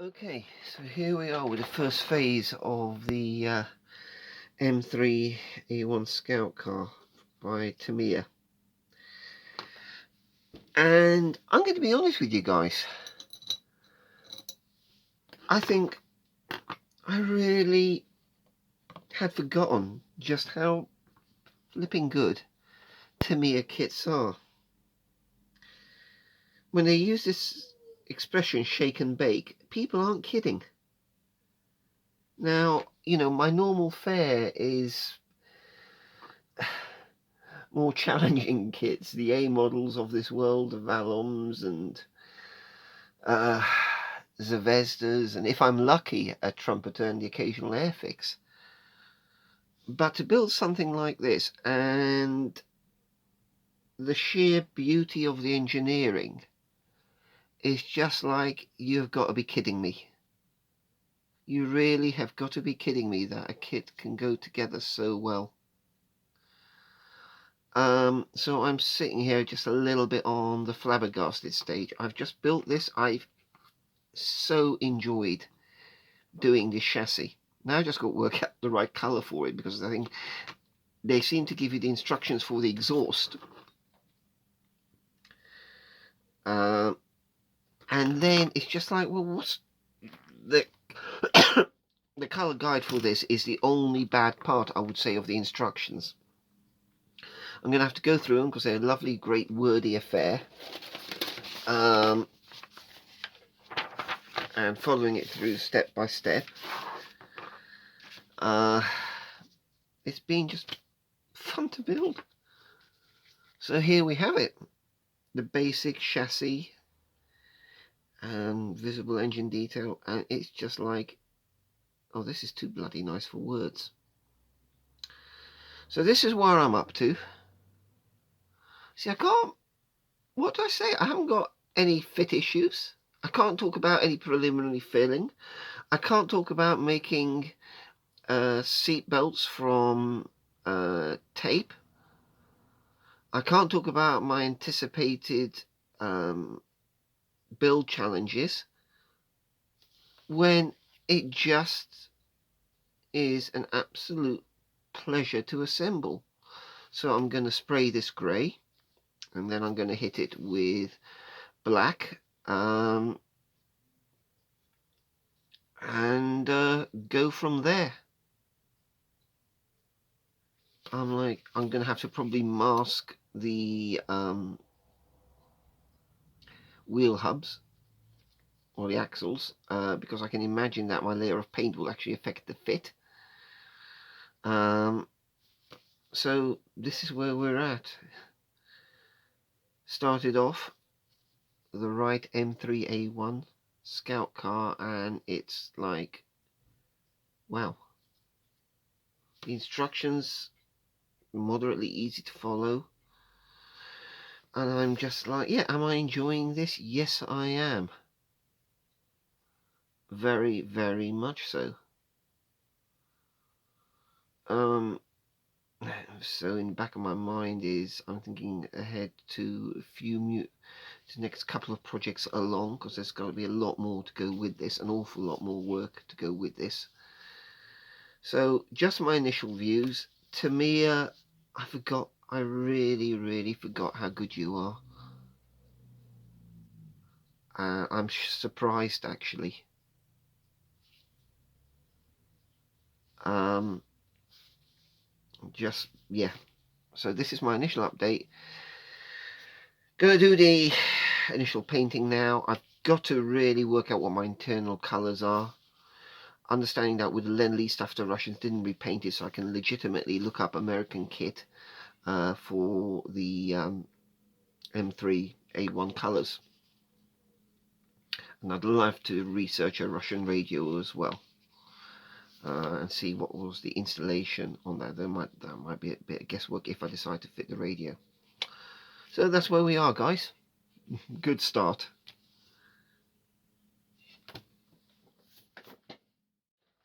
Okay, so here we are with the first phase of the M3A1 Scout Car by Tamiya. And I'm going to be honest with you guys. I think I really had forgotten just how flipping good Tamiya kits are. When they use this expression shake and bake, people aren't kidding. Now, you know, my normal fare is more challenging kits, the A models of this world, the Valoms and Zvezdas, and if I'm lucky, a trumpeter and the occasional airfix. But to build something like this, and the sheer beauty of the engineering, is just like, you've got to be kidding me. You really have got to be kidding me that a kit can go together so well. So I'm sitting here just a little bit on the flabbergasted stage. I've just built this. I've so enjoyed doing this chassis. Now I just got to work out the right colour for it, because I think they seem to give you the instructions for the exhaust. And then it's just like, well, what's the the colour guide for this is the only bad part, I would say, of the instructions. I'm going to have to go through them because they're a lovely, great, wordy affair. And following it through step by step. It's been just fun to build. So here we have it. The basic chassis and visible engine detail, and it's just like, oh, this is too bloody nice for words. So this is where I'm up to. See, I can't, what do I say? I haven't got any fit issues. I can't talk about any preliminary filling. I can't talk about making seat belts from tape. I can't talk about my anticipated build challenges, when it just is an absolute pleasure to assemble. So I'm going to spray this grey, and then I'm going to hit it with black, and go from there. I'm going to have to probably mask the wheel hubs or the axles, because I can imagine that my layer of paint will actually affect the fit. So this is where we're at. Started off the right M3A1 Scout Car, and it's like, wow. The instructions moderately easy to follow, and I'm just like, yeah, am I enjoying this? Yes, I am. Very, very much so. So in the back of my mind is, I'm thinking ahead to the next couple of projects along, because there's got to be a lot more to go with this, an awful lot more work to go with this. So just my initial views. Tamiya, I really forgot how good you are. I'm surprised, actually. Just, yeah. So this is my initial update. Gonna do the initial painting now. I've got to really work out what my internal colours are. Understanding that with the Lend-Lease stuff, the Russians didn't repaint it, so I can legitimately look up American kit for the M3A1 colours. And I'd love to research a Russian radio as well, and see what was the installation on that. That might be a bit of guesswork if I decide to fit the radio. So that's where we are, guys. Good start.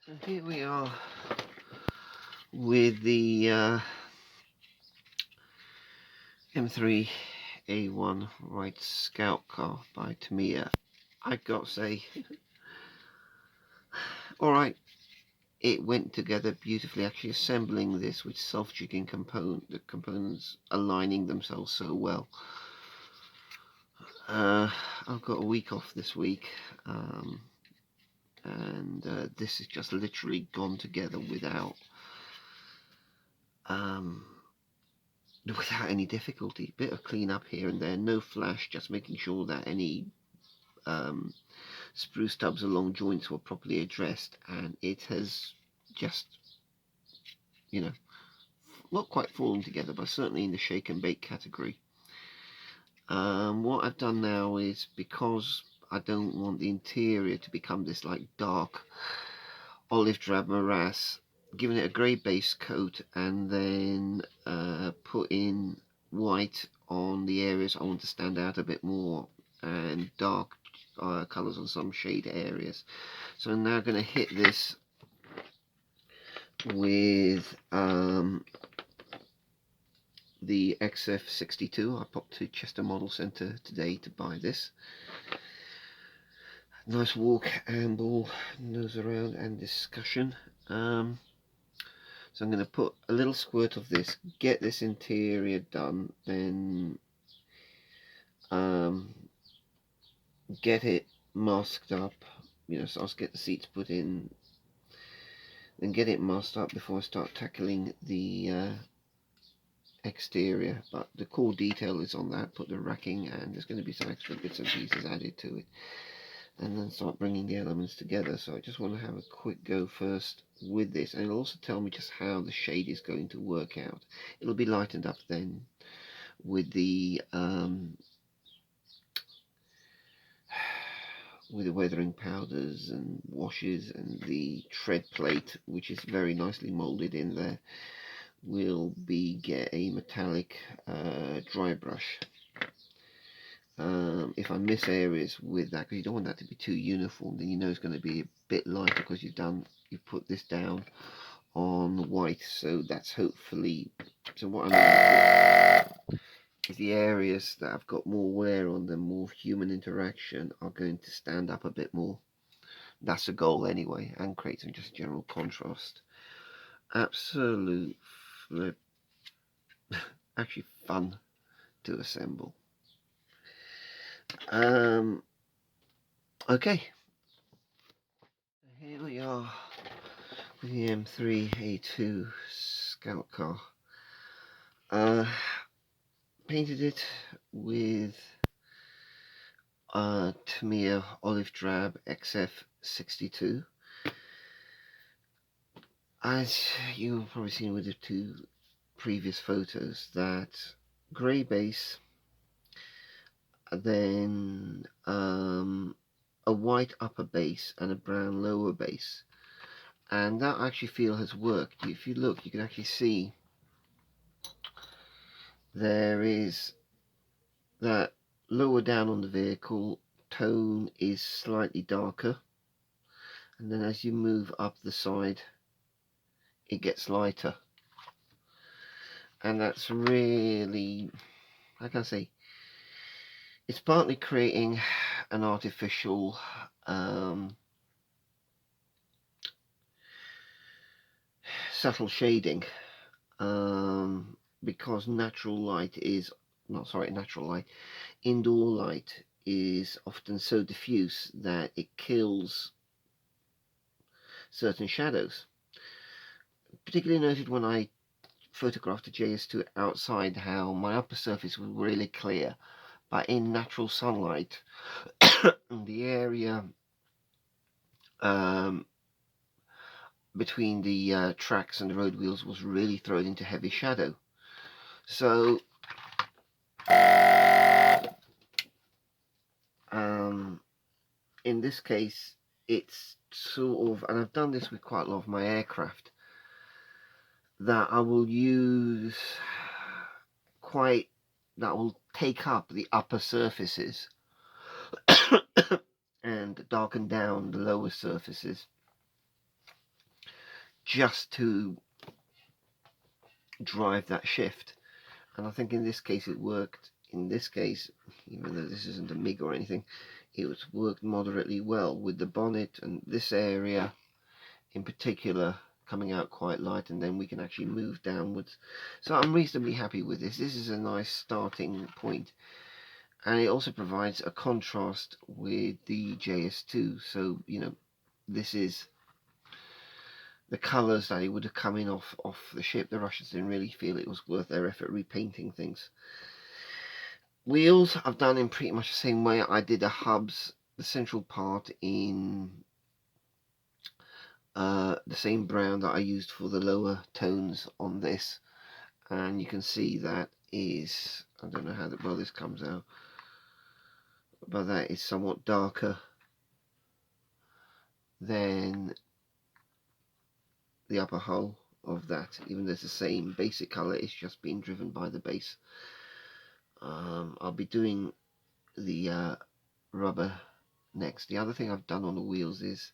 So here we are with the M3A1 Right Scout Car by Tamiya. I've got to say, Alright, it went together beautifully. Actually assembling this with self-jigging the components aligning themselves so well. I've got a week off this week, and this has just literally gone together without any difficulty. Bit of clean up here and there, no flash, just making sure that any sprue stubs along joints were properly addressed, and it has just, you know, not quite fallen together, but certainly in the shake and bake category. What I've done now is, because I don't want the interior to become this like dark olive drab morass, giving it a grey base coat, and then put in white on the areas I want to stand out a bit more, and dark colours on some shade areas. So I'm now going to hit this with the XF-62. I popped to Chester Model Centre today to buy this. Nice walk, amble, nose around and discussion. So I'm going to put a little squirt of this, get this interior done, then get it masked up, you know, so I'll get the seats put in, then get it masked up before I start tackling the exterior. But the core detail is on that, put the racking, and there's going to be some extra bits and pieces added to it, and then start bringing the elements together. So I just want to have a quick go first with this, and it'll also tell me just how the shade is going to work out. It'll be lightened up then with the weathering powders and washes, and the tread plate, which is very nicely molded in there, will get a metallic dry brush. If I miss areas with that, because you don't want that to be too uniform, then you know it's going to be a bit lighter because you've put this down on white. So that's hopefully, so what I'm going to do is the areas that I've got more wear on them, more human interaction, are going to stand up a bit more. That's the goal anyway, and create some just general contrast. Absolute flip. Actually fun to assemble. Okay, here we are with the M3A1 Scout Car. Painted it with Tamiya Olive Drab XF-62. As you've probably seen with the two previous photos, that grey base, then a white upper base and a brown lower base, and that I actually feel has worked. If you look, you can actually see there is that lower down on the vehicle tone is slightly darker, and then as you move up the side it gets lighter, and that's really, how can I say, it's partly creating an artificial subtle shading, because indoor light is often so diffuse that it kills certain shadows. Particularly noted when I photographed the JS2 outside, how my upper surface was really clear, but in natural sunlight the area between the tracks and the road wheels was really thrown into heavy shadow. So in this case it's sort of, and I've done this with quite a lot of my aircraft, that I will use that will take up the upper surfaces and darken down the lower surfaces, just to drive that shift. And I think in this case it worked. In this case, even though this isn't a MiG or anything, it was worked moderately well with the bonnet and this area. in particular coming out quite light, and then we can actually move downwards. So I'm reasonably happy with this. This is a nice starting point, and it also provides a contrast with the JS2. So you know, this is the colours that it would have come in off the ship. The Russians didn't really feel it was worth their effort repainting things. Wheels I've done in pretty much the same way. I did the hubs, the central part, in the same brown that I used for the lower tones on this, and you can see that is, I don't know how well this comes out, but that is somewhat darker than the upper hull of that, even though it's the same basic colour. It's just being driven by the base. I'll be doing the rubber next. The other thing I've done on the wheels is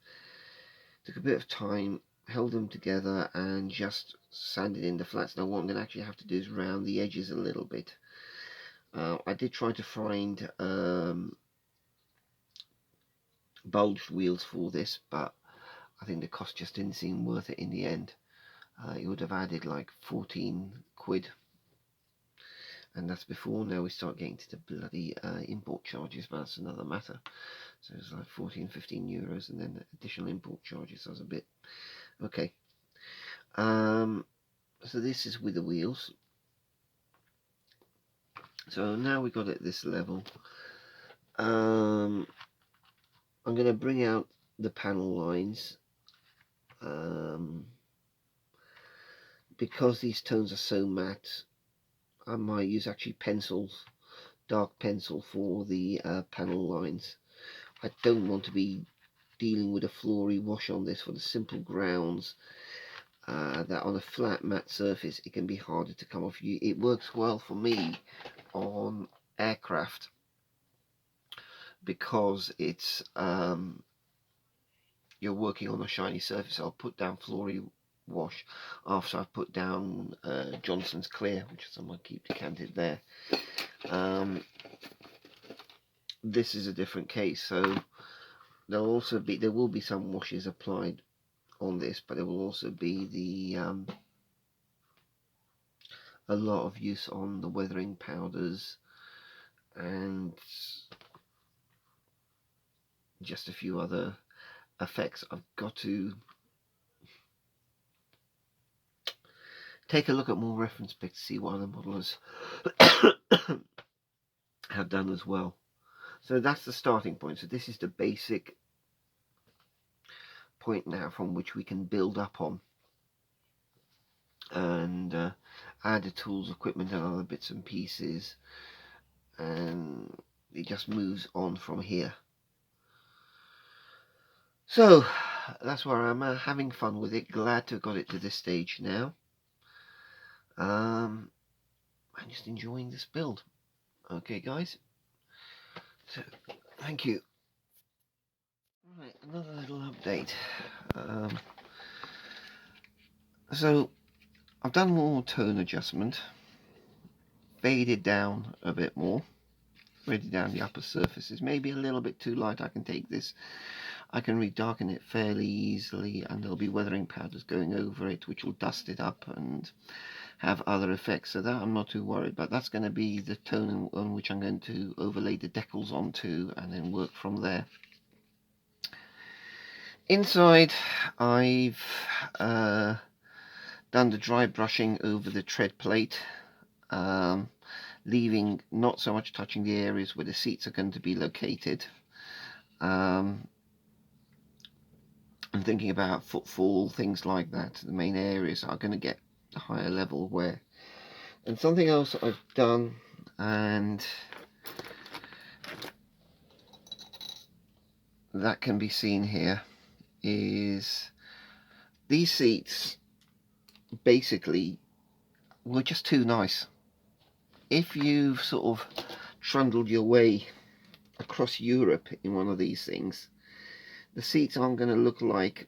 took a bit of time, held them together, and just sanded in the flats. Now what I'm going to actually have to do is round the edges a little bit. I did try to find bulged wheels for this, but I think the cost just didn't seem worth it in the end. It would have added like 14 quid, and that's before now we start getting to the bloody import charges, but that's another matter. So it's like 14-15 euros, and then additional import charges. So I was a bit okay. So this is with the wheels. So now we got it at this level. I'm going to bring out the panel lines. Because these tones are so matte, I might use actually pencils, dark pencil for the panel lines. I don't want to be dealing with a fluory wash on this for the simple grounds that on a flat matte surface it can be harder to come off. It works well for me on aircraft because it's you're working on a shiny surface. I'll put down fluory wash after I've put down Johnson's Clear, which is on my keep decanted there. This is a different case, so there will be some washes applied on this, but there will also be the a lot of use on the weathering powders and just a few other effects. I've got to take a look at more reference pics to see what other modelers have done as well. So that's the starting point. So this is the basic point now from which we can build up on and add the tools, equipment and other bits and pieces, and it just moves on from here. So that's where I'm having fun with it. Glad to have got it to this stage now. I'm just enjoying this build. Okay guys, so thank you. Right, another little update. So I've done more tone adjustment, faded down a bit more, faded down the upper surfaces, maybe a little bit too light. I can take this, I can redarken it fairly easily, and there'll be weathering powders going over it which will dust it up and have other effects, so that I'm not too worried. But that's going to be the tone on which I'm going to overlay the decals onto and then work from there. Inside I've done the dry brushing over the tread plate, leaving not so much touching the areas where the seats are going to be located. I'm thinking about footfall, things like that. The main areas are going to get a higher level wear. And something else I've done, and that can be seen here, is these seats basically were just too nice. If you've sort of trundled your way across Europe in one of these things, the seats aren't going to look like,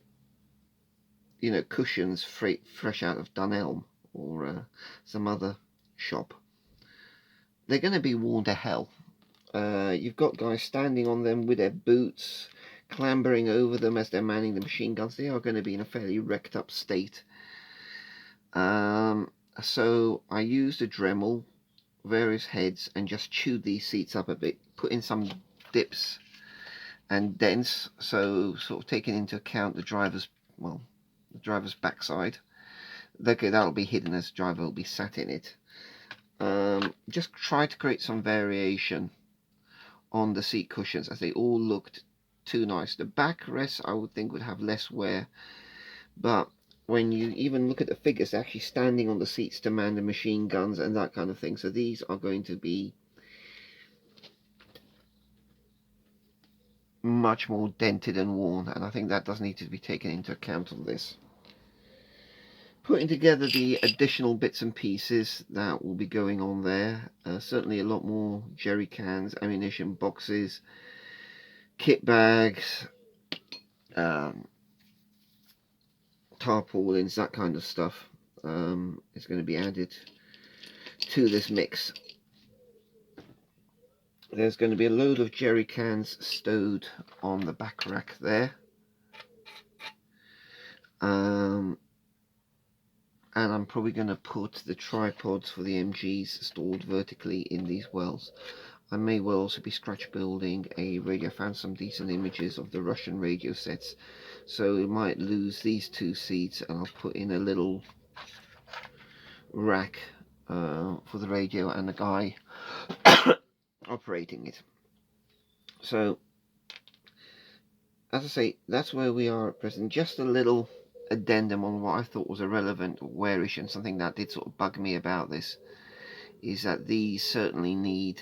you know, cushions fresh out of Dunelm or some other shop. They're going to be worn to hell. You've got guys standing on them with their boots, clambering over them as they're manning the machine guns. They are going to be in a fairly wrecked up state. So I used a Dremel, various heads, and just chewed these seats up a bit, put in some dips and dents, so sort of taking into account the driver's backside. Okay, that'll be hidden as the driver will be sat in it. Just try to create some variation on the seat cushions, as they all looked too nice. The backrests I would think would have less wear, but when you even look at the figures, they're actually standing on the seats to man the machine guns and that kind of thing. So these are going to be much more dented and worn, and I think that does need to be taken into account on this. Putting together the additional bits and pieces that will be going on there, certainly a lot more jerry cans, ammunition boxes, kit bags, tarpaulins, that kind of stuff is going to be added to this mix. There's going to be a load of jerry cans stowed on the back rack there, and I'm probably going to put the tripods for the MGs stored vertically in these wells. I may well also be scratch building a radio. I found some decent images of the Russian radio sets, so we might lose these two seats, and I'll put in a little rack for the radio and the guy operating it. So, as I say, that's where we are at present. Just a little addendum on what I thought was a relevant wear issue, and something that did sort of bug me about this is that these certainly need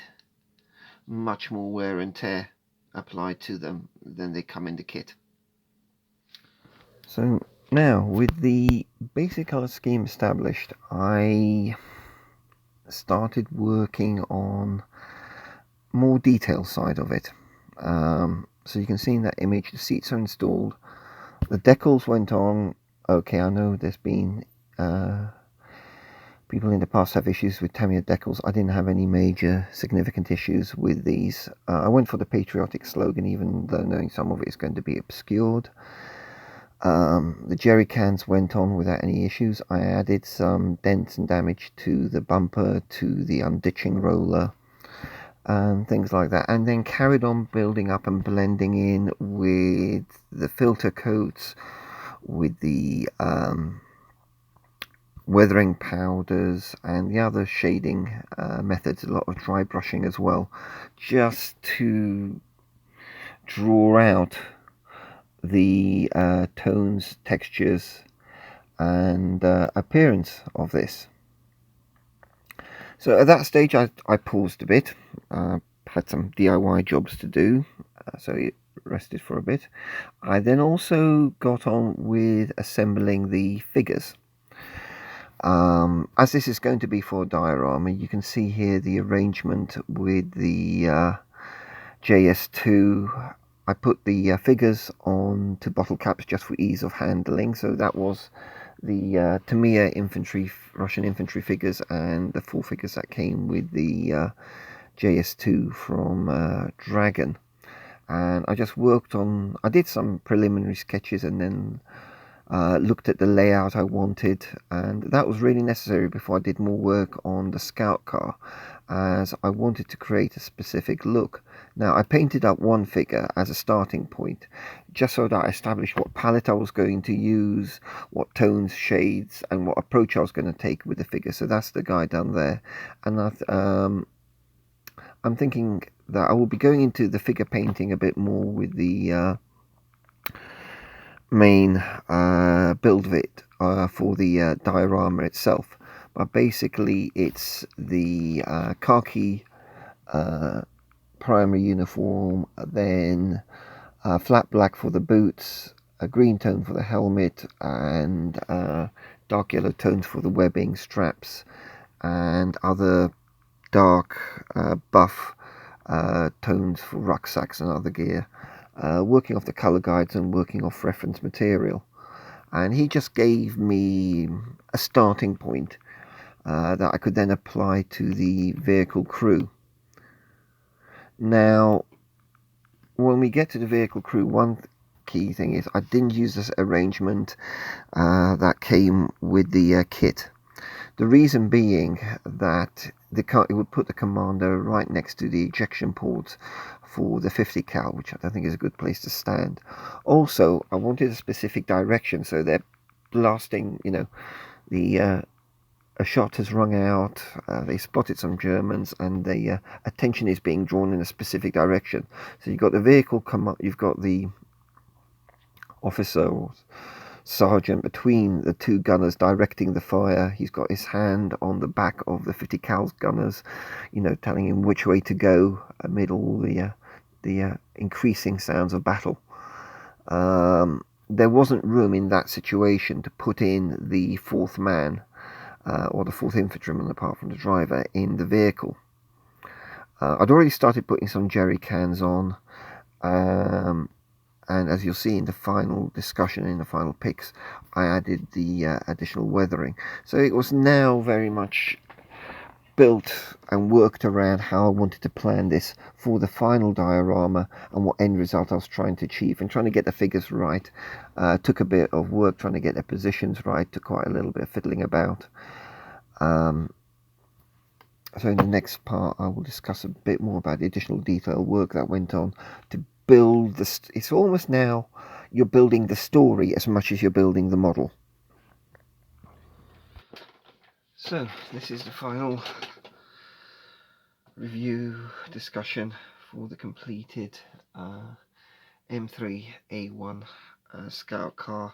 much more wear and tear applied to them than they come in the kit. So now, with the basic colour scheme established, I started working on more detailed side of it. So you can see in that image the seats are installed, the decals went on. Okay, I know there's been people in the past have issues with Tamiya decals. I didn't have any major significant issues with these. I went for the patriotic slogan, even though knowing some of it is going to be obscured. The jerry cans went on without any issues. I added some dents and damage to the bumper, to the unditching roller, and things like that, and then carried on building up and blending in with the filter coats, with the weathering powders and the other shading methods, a lot of dry brushing as well, just to draw out the tones, textures and appearance of this. So at that stage I paused a bit, had some DIY jobs to do, so it rested for a bit. I then also got on with assembling the figures. As this is going to be for a diorama, you can see here the arrangement with the JS2. I put the figures on to bottle caps just for ease of handling. So that was the Tamiya Russian infantry figures, and the full figures that came with the JS2 from Dragon. And I just worked on, I did some preliminary sketches and then looked at the layout I wanted, and that was really necessary before I did more work on the Scout Car, as I wanted to create a specific look. Now I painted up one figure as a starting point, just so that I established what palette I was going to use, what tones, shades, and what approach I was going to take with the figure. So that's the guy down there, and I'm thinking that I will be going into the figure painting a bit more with the main build of it for the diorama itself. But basically it's the khaki primary uniform, then flat black for the boots, a green tone for the helmet, and dark yellow tones for the webbing, straps, and other dark buff tones for rucksacks and other gear, working off the color guides and working off reference material. And he just gave me a starting point that I could then apply to the vehicle crew. Now when we get to the vehicle crew, one key thing is I didn't use this arrangement that came with the kit. The reason being that it would put the commander right next to the ejection ports for the 50 cal, which I don't think is a good place to stand. Also, I wanted a specific direction, so they're blasting, the a shot has rung out, they spotted some Germans, and the attention is being drawn in a specific direction. So you've got the vehicle come up, you've got the officer or sergeant between the two gunners directing the fire. He's got his hand on the back of the 50 cal gunners, telling him which way to go amid all the increasing sounds of battle. There wasn't room in that situation to put in the fourth man or the fourth infantryman, apart from the driver, in the vehicle. I'd already started putting some jerry cans on, and as you'll see in the final discussion, in the final pics, I added the additional weathering. So it was now very much built and worked around how I wanted to plan this for the final diorama and what end result I was trying to achieve, and trying to get the figures right. Took a bit of work trying to get the positions right, took quite a little bit of fiddling about. So in the next part I will discuss a bit more about the additional detail work that went on to build this. It's almost now you're building the story as much as you're building the model. So this is the final review discussion for the completed M3A1 Scout Car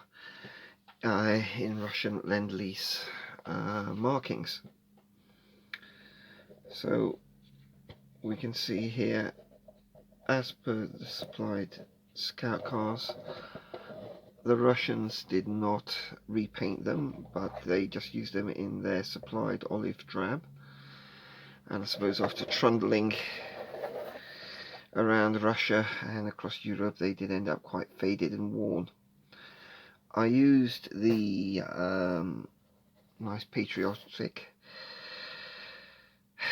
in Russian Lend-Lease markings. So we can see here, as per the supplied Scout cars, the Russians did not repaint them, but they just used them in their supplied olive drab. And I suppose after trundling around Russia and across Europe, they did end up quite faded and worn. I used the nice patriotic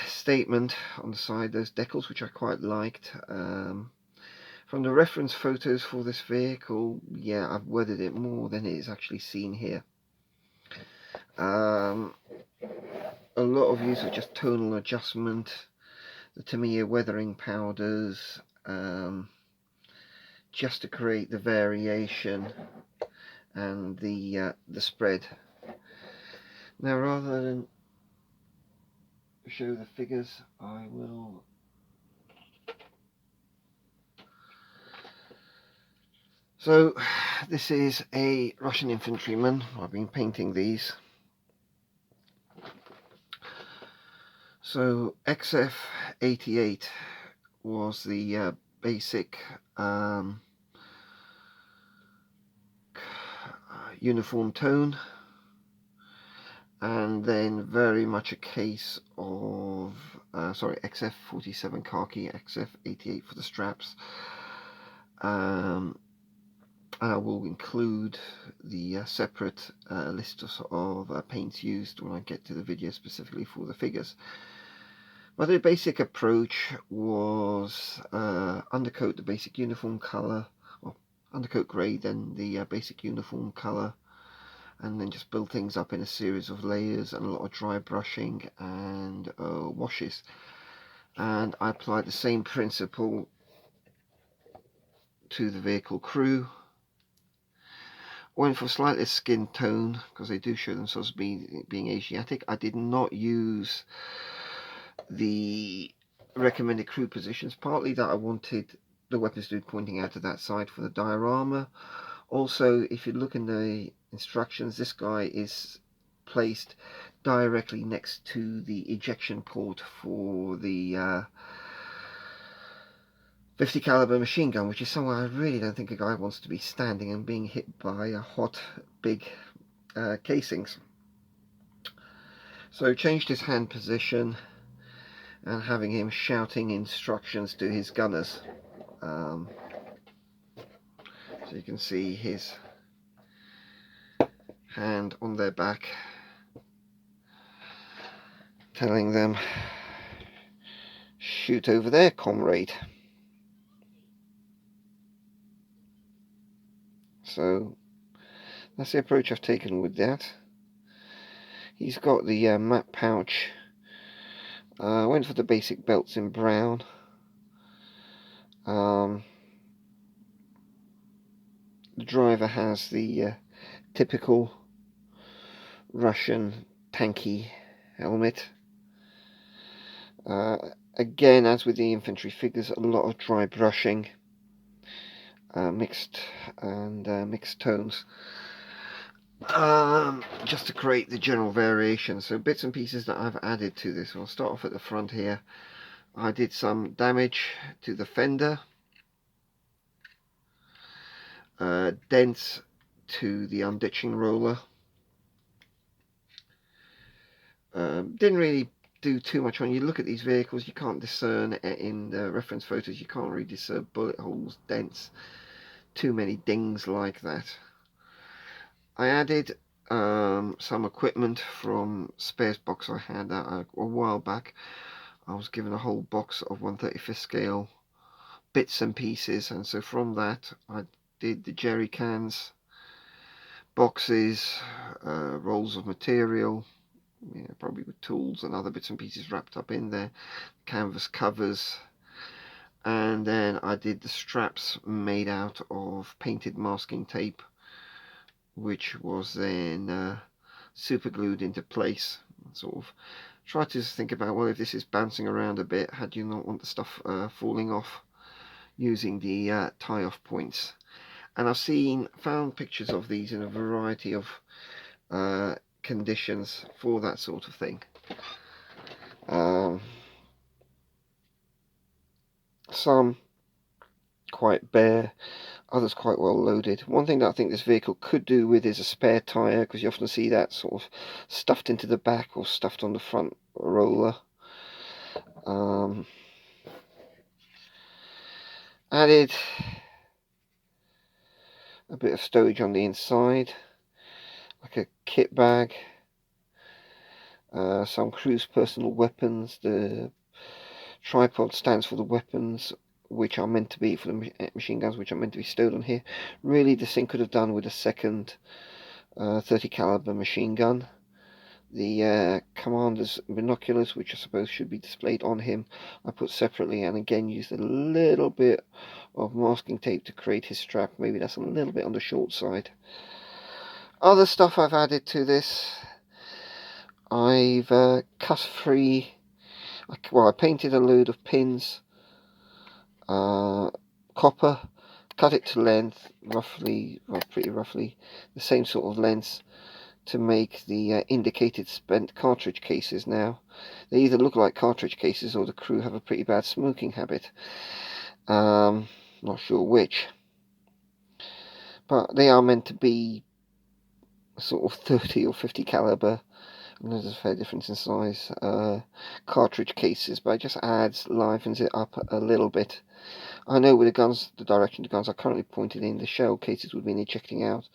statement on the side, those decals, which I quite liked. From the reference photos for this vehicle, yeah, I've weathered it more than it is actually seen here. A lot of use of just tonal adjustment, the Tamiya weathering powders, just to create the variation and the spread. Now, rather than show the figures, I will so this is a Russian infantryman. I've been painting these. So XF88 was the basic uniform tone, and then very much a case of XF47 Khaki, XF88 for the straps. I will include the separate list of paints used when I get to the video specifically for the figures. But the basic approach was undercoat the basic uniform colour, or undercoat grey, then the basic uniform colour, and then just build things up in a series of layers and a lot of dry brushing and washes. And I applied the same principle to the vehicle crew. Went for slightly skin tone because they do show themselves being Asiatic. I did not use the recommended crew positions, partly that I wanted the weapons dude pointing out to that side for the diorama. Also, if you look in the instructions, this guy is placed directly next to the ejection port for the 50 caliber machine gun, which is somewhere I really don't think a guy wants to be standing and being hit by hot big casings. So changed his hand position and having him shouting instructions to his gunners. So you can see his hand on their back telling them, shoot over there, comrade. So that's the approach I've taken with that. He's got the map pouch. I went for the basic belts in brown. The driver has the typical Russian tanky helmet. Again, as with the infantry figures, a lot of dry brushing, mixed tones, just to create the general variation. So bits and pieces that I've added to this. I'll start off at the front here. I did some damage to the fender, dents to the unditching roller. Didn't really do too much on. You look at these vehicles, you can't discern in the reference photos, you can't really discern bullet holes, dents, too many dings like that. I added some equipment from spares box I had a while back. I was given a whole box of 1/35 scale bits and pieces, and so from that I did the jerry cans, boxes, rolls of material, probably with tools and other bits and pieces wrapped up in there, canvas covers, and then I did the straps made out of painted masking tape, which was then super glued into place. Sort of try to think about, well, if this is bouncing around a bit, how do you not want the stuff falling off, using the tie-off points. And I've found pictures of these in a variety of conditions for that sort of thing. Some quite bare, others quite well loaded. One thing that I think this vehicle could do with is a spare tyre, because you often see that sort of stuffed into the back or stuffed on the front roller. Added a bit of stowage on the inside, like a kit bag, some crew's personal weapons. The tripod stands for the weapons, which are meant to be for the machine guns, which are meant to be stowed on here. Really, this thing could have done with a second 30 caliber machine gun. The commander's binoculars, which I suppose should be displayed on him, I put separately, and again used a little bit of masking tape to create his strap. Maybe that's a little bit on the short side. Other stuff I've added to this, I've cut free, well, I painted a load of pins, copper, cut it to length, roughly, well, pretty roughly the same sort of length, to make the indicated spent cartridge cases. Now, they either look like cartridge cases or the crew have a pretty bad smoking habit. Not sure which. But they are meant to be sort of 30 or 50 caliber. And there's a fair difference in size. Cartridge cases, but it just livens it up a little bit. I know with the guns, the direction the guns are currently pointed in, the shell cases would be ejecting out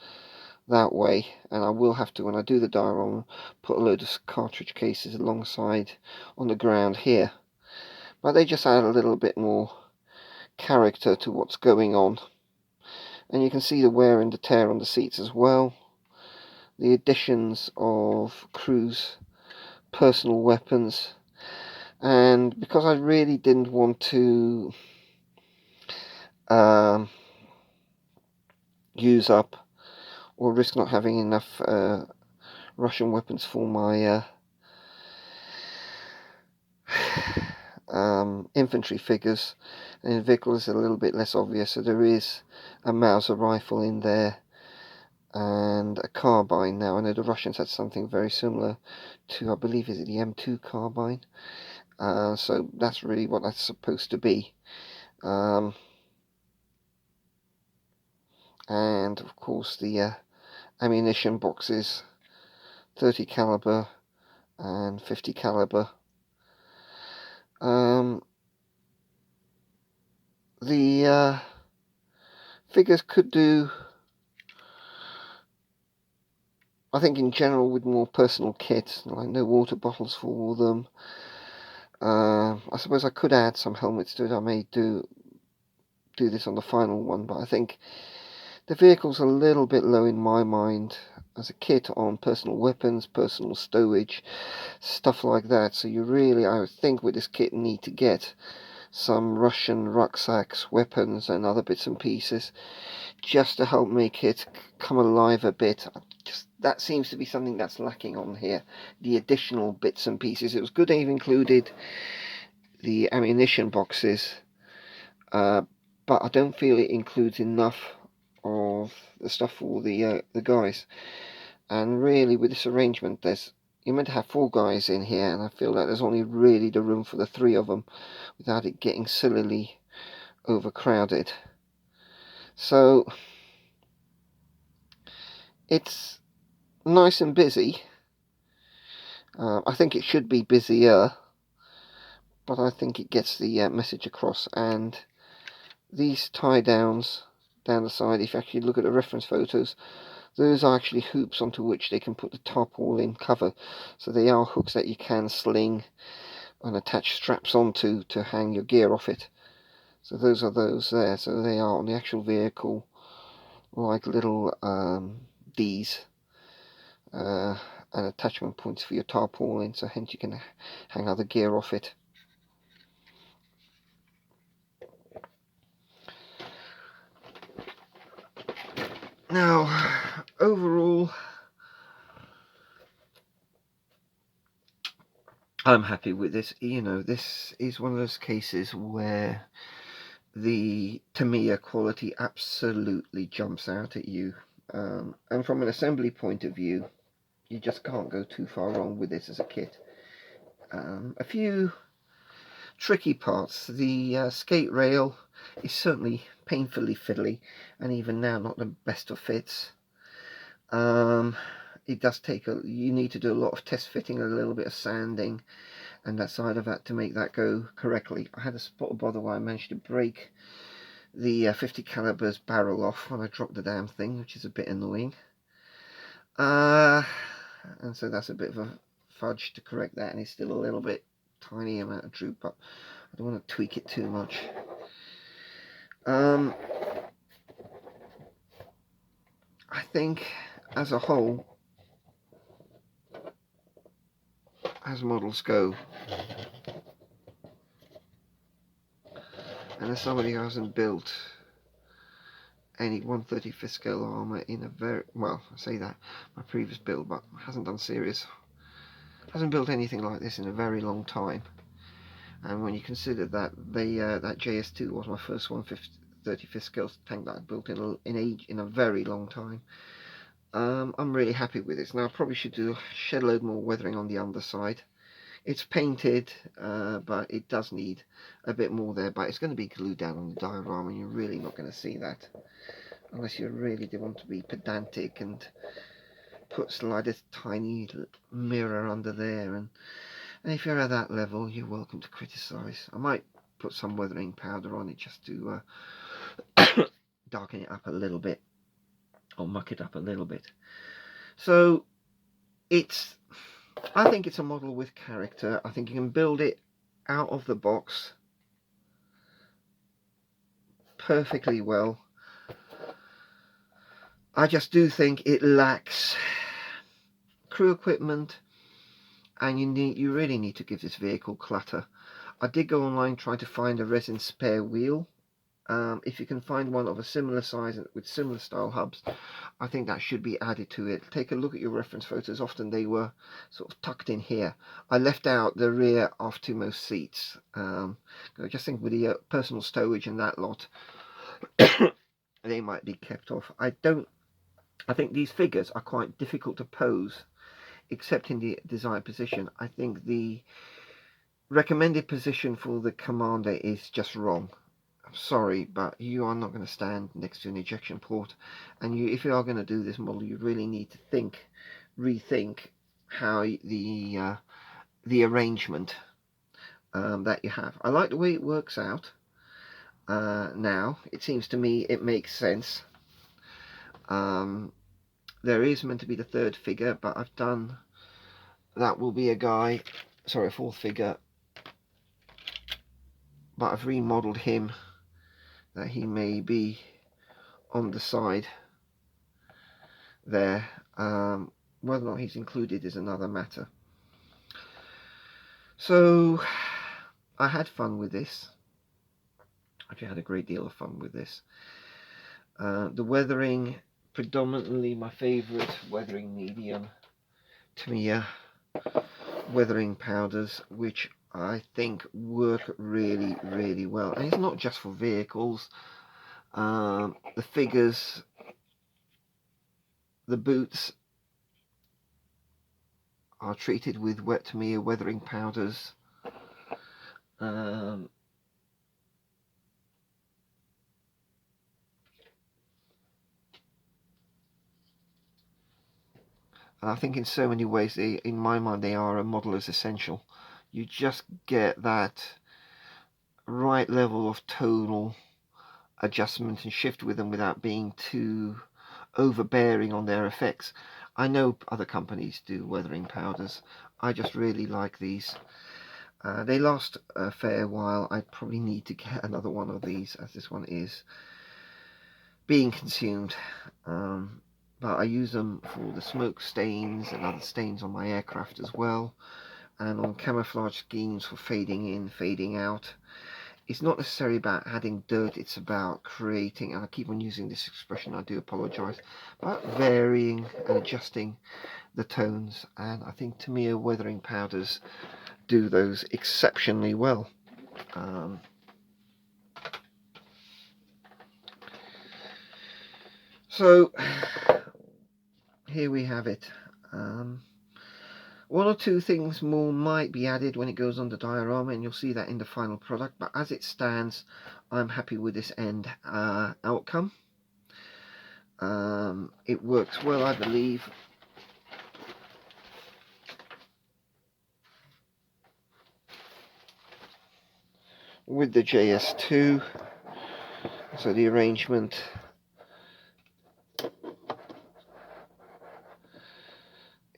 that way, and I will have to, when I do the diorama, put a load of cartridge cases alongside on the ground here, but they just add a little bit more character to what's going on. And you can see the wear and the tear on the seats as well, the additions of crew's personal weapons, and because I really didn't want to use up or risk not having enough Russian weapons for my infantry figures, and the vehicle is a little bit less obvious, so there is a Mauser rifle in there and a carbine. Now, I know the Russians had something very similar to, I believe, is it the M2 carbine? So that's really what that's supposed to be. And of course the ammunition boxes, 30 caliber and 50 caliber. The figures could do, I think, in general, with more personal kit, like no water bottles for them. I suppose I could add some helmets to it. I may do this on the final one, but I think The vehicle's a little bit low in my mind as a kit on personal weapons, personal stowage, stuff like that. So you really, I think, with this kit need to get some Russian rucksacks, weapons and other bits and pieces just to help make it come alive a bit. Just that seems to be something that's lacking on here, the additional bits and pieces. It was good they've included the ammunition boxes, but I don't feel it includes enough of the stuff for the guys. And really, with this arrangement, you're meant to have 4 guys in here, and I feel like there's only really the room for the 3 of them without it getting sillily overcrowded. So it's nice and busy. I think it should be busier, but I think it gets the message across. And these tie downs down the side, if you actually look at the reference photos, those are actually hoops onto which they can put the tarpaulin cover. So they are hooks that you can sling and attach straps onto to hang your gear off it. So those are those there. So they are on the actual vehicle like little D's and attachment points for your tarpaulin, so hence you can hang other gear off it. Now, overall, I'm happy with this. You know, this is one of those cases where the Tamiya quality absolutely jumps out at you. And from an assembly point of view, you just can't go too far wrong with this as a kit. A few tricky parts. The skate rail is certainly painfully fiddly, and even now not the best of fits. It does take you need to do a lot of test fitting, a little bit of sanding and that side of that to make that go correctly. I had a spot of bother where I managed to break the 50 calibers barrel off when I dropped the damn thing, which is a bit annoying. And so that's a bit of a fudge to correct that, and it's still a little bit tiny amount of droop, but I don't want to tweak it too much. I think as a whole, as models go, and as somebody who hasn't built any 1/35th scale armour in a very, well, I say that, my previous build, but hasn't built anything like this in a very long time. And when you consider that that JS2 was my first 1/35th scale tank that I built in a very long time, I'm really happy with this. Now I probably should do a shed load more weathering on the underside. It's painted, but it does need a bit more there, but it's going to be glued down on the diorama, and you're really not going to see that unless you really do want to be pedantic and slide a tiny mirror under there, and if you're at that level, you're welcome to criticize. I might put some weathering powder on it just to darken it up a little bit, or muck it up a little bit. So I think it's a model with character. I think you can build it out of the box perfectly well. I just do think it lacks crew equipment, and you really need to give this vehicle clutter. I did go online trying to find a resin spare wheel. If you can find one of a similar size with similar style hubs, I think that should be added to it. Take a look at your reference photos. Often they were sort of tucked in here. I left out the rear aftermost seats. I just think with the personal stowage and that lot, they might be kept off. I think these figures are quite difficult to pose, except in the desired position. I think the recommended position for the commander is just wrong. I'm sorry, but you are not going to stand next to an ejection port, and if you are going to do this model, you really need to rethink how the arrangement that you have. I like the way it works out. Now it seems to me it makes sense. There is meant to be the third figure, but I've done that will be a fourth figure, but I've remodeled him that he may be on the side there. Whether or not he's included is another matter. So I had fun with this. Actually, had a great deal of fun with this. The weathering, predominantly my favourite weathering medium, Tamiya weathering powders, which I think work really, really well. And it's not just for vehicles. The figures, the boots are treated with wet Tamiya weathering powders. And I think in so many ways, in my mind, they are a modeler's essential. You just get that right level of tonal adjustment and shift with them without being too overbearing on their effects. I know other companies do weathering powders. I just really like these. They last a fair while. I probably need to get another one of these, as this one is being consumed. But I use them for the smoke stains and other stains on my aircraft as well, and on camouflage schemes for fading in, fading out. It's not necessarily about adding dirt, it's about creating, and I keep on using this expression, I do apologise, but varying and adjusting the tones, and I think Tamiya weathering powders do those exceptionally well. So here we have it. One or two things more might be added when it goes on the diorama, and you'll see that in the final product, but as it stands, I'm happy with this end outcome. It works well, I believe. With the JS2, so the arrangement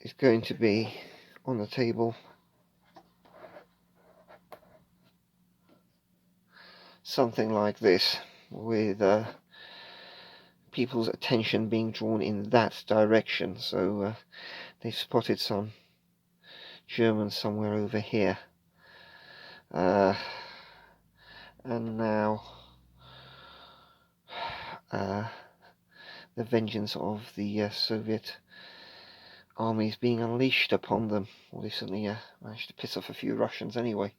is going to be on the table something like this, with people's attention being drawn in that direction. So they've spotted some Germans somewhere over here, and now the vengeance of the Soviet army is being unleashed upon them. Well, they certainly managed to piss off a few Russians anyway.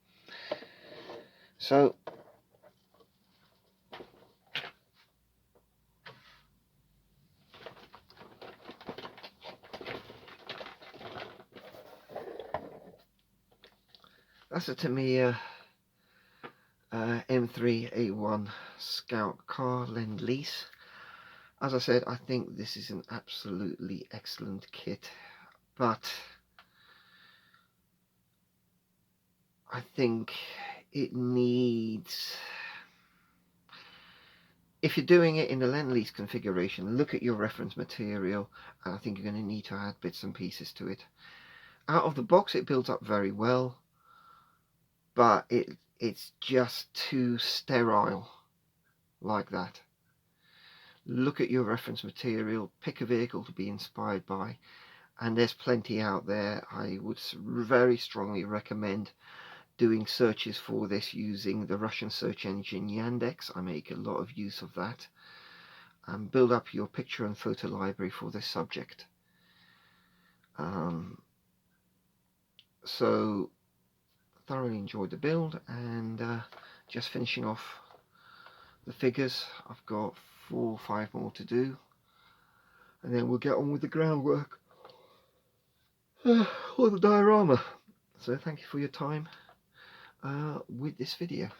So that's a Tamiya M3A1 Scout Car Lend-Lease. As I said, I think this is an absolutely excellent kit, but I think it needs, if you're doing it in the Lend-Lease configuration, look at your reference material, and I think you're going to need to add bits and pieces to it. Out of the box it builds up very well, but it's just too sterile like that. Look at your reference material, pick a vehicle to be inspired by, and there's plenty out there. I would very strongly recommend doing searches for this using the Russian search engine Yandex. I make a lot of use of that, and build up your picture and photo library for this subject. So thoroughly enjoyed the build, and just finishing off the figures. I've got 4 or 5 more to do, and then we'll get on with the groundwork or the diorama. So thank you for your time with this video.